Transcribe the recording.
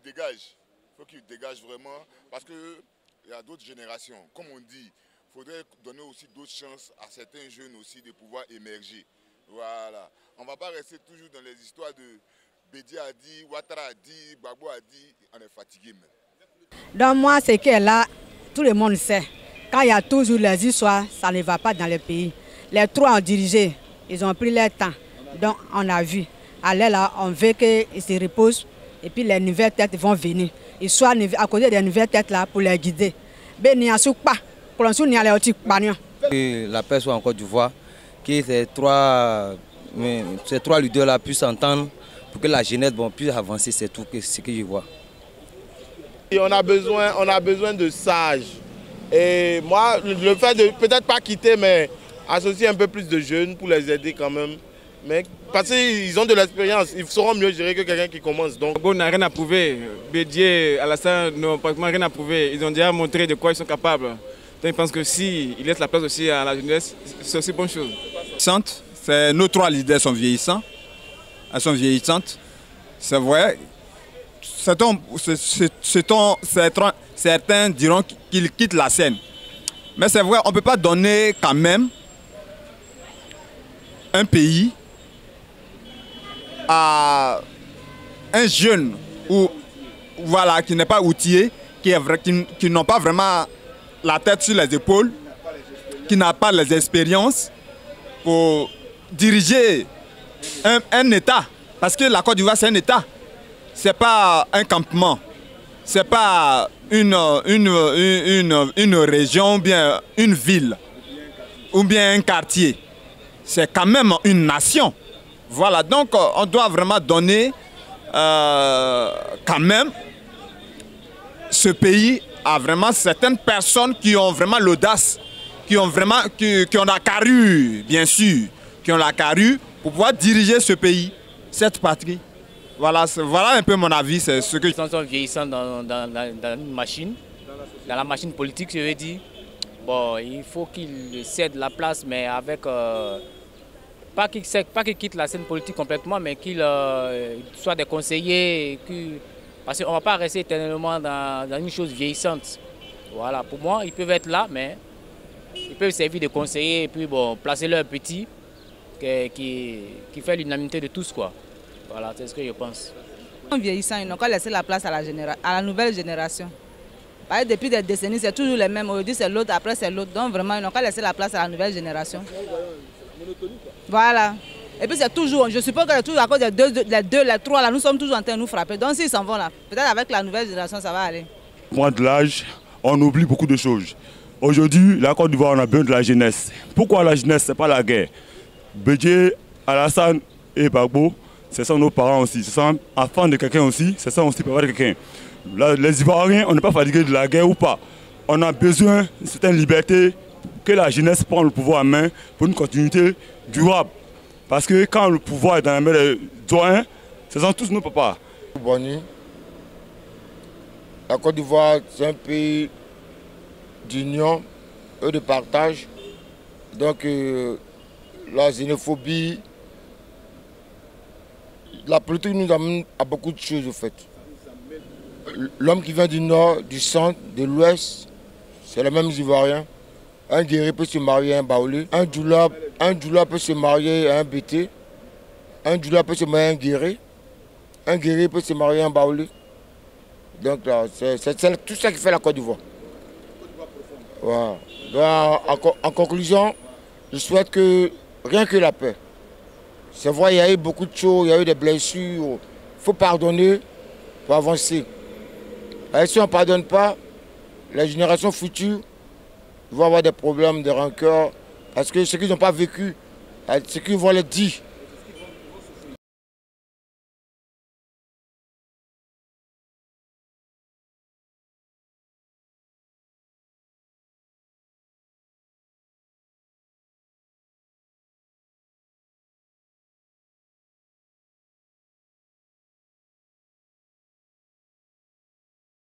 dégage. Il faut qu'il dégage vraiment parce qu'il y a d'autres générations. Comme on dit, il faudrait donner aussi d'autres chances à certains jeunes aussi de pouvoir émerger. Voilà. On ne va pas rester toujours dans les histoires de Bédi a dit, Ouattara a dit, Gbagbo a dit, on est fatigué même. Donc moi, c'est que là, tout le monde sait. Quand il y a toujours les histoires, ça ne va pas dans le pays. Les trois ont dirigé, ils ont pris leur temps. Donc on a vu. Alors là, on veut qu'ils se reposent et puis les nouvelles têtes vont venir. Ils soient à côté des nouvelles têtes là pour les guider. Que la paix soit en Côte d'Ivoire, que ces trois leaders là puissent s'entendre pour que la jeunesse puisse avancer, c'est tout ce que je vois. Et on a besoin de sages. Et moi, le fait de peut-être pas quitter, mais associer un peu plus de jeunes pour les aider quand même. Mais parce qu'ils ont de l'expérience, ils sauront mieux gérer que quelqu'un qui commence. Donc, Gbagbo n'a rien à prouver. Bédié, Alassane n'ont pratiquement rien à prouver. Ils ont déjà montré de quoi ils sont capables. Donc je pense que s'ils laissent la place aussi à la jeunesse, c'est aussi bonne chose. Nos trois leaders sont vieillissants. Elles sont vieillissantes. C'est vrai. Certains diront qu'ils quittent la scène. Mais c'est vrai, on ne peut pas donner quand même un pays à un jeune qui n'est pas outillé, qui n'ont pas vraiment la tête sur les épaules, qui n'a pas les expériences pour diriger un État. Parce que la Côte d'Ivoire, c'est un État. Ce n'est pas un campement. Ce n'est pas une région, ou bien une ville, ou bien un quartier. C'est quand même une nation. Voilà, donc on doit vraiment donner quand même ce pays à vraiment certaines personnes qui ont vraiment l'audace, qui ont la carrure, bien sûr, qui ont la carrure pour pouvoir diriger ce pays, cette patrie. Voilà un peu mon avis, c'est ce que... Ils sont vieillissants dans une machine, dans la machine politique, je veux dire. Bon, il faut qu'ils cèdent la place, mais avec... pas qu'ils quittent la scène politique complètement, mais qu'ils soient des conseillers. Parce qu'on ne va pas rester éternellement dans une chose vieillissante. Voilà, pour moi, ils peuvent être là, mais ils peuvent servir de conseillers et puis bon, placer leur petit qui fait l'unanimité de tous, quoi. Voilà, c'est ce que je pense. En vieillissant, ils n'ont qu'à laisser la place à la nouvelle génération. Parce que depuis des décennies, c'est toujours les mêmes. Aujourd'hui, c'est l'autre, après, c'est l'autre. Donc, vraiment, ils n'ont qu'à laisser la place à la nouvelle génération. Voilà. Et puis, c'est toujours, je suppose que toujours à cause des deux, les trois, là, nous sommes toujours en train de nous frapper. Donc, s'ils s'en vont là, peut-être avec la nouvelle génération, ça va aller. Moi, de l'âge, on oublie beaucoup de choses. Aujourd'hui, la Côte d'Ivoire, on a besoin de la jeunesse. Pourquoi la jeunesse? Ce n'est pas la guerre. Bédié, Alassane et Gbagbo, ce sont nos parents aussi. Ce sont enfants de quelqu'un aussi. Ce sont aussi parents de quelqu'un. Les Ivoiriens, on n'est pas fatigués de la guerre ou pas. On a besoin d'une certaine liberté, que la jeunesse prenne le pouvoir en main pour une continuité durable. Parce que quand le pouvoir est dans la main des doyens, ce sont tous nos papas. Bonne nuit. La Côte d'Ivoire, c'est un pays d'union et de partage. Donc la xénophobie, la politique nous amène à beaucoup de choses au fait. L'homme qui vient du nord, du centre, de l'ouest, c'est le même Ivoirien. Un guerrier peut se marier à un baoulé. Un djoula peut se marier à un bété. Un djoula peut se marier à un guerrier. Un guerrier peut se marier à un baoulé. Donc là, c'est tout ça qui fait la Côte d'Ivoire. Voilà. Donc, en conclusion, je souhaite que rien que la paix. C'est vrai, il y a eu beaucoup de choses, il y a eu des blessures. Il faut pardonner pour avancer. Et si on ne pardonne pas, les générations futures vont avoir des problèmes, des rancœurs. Parce que ce qu'ils n'ont pas vécu, ce qu'ils vont leur dire,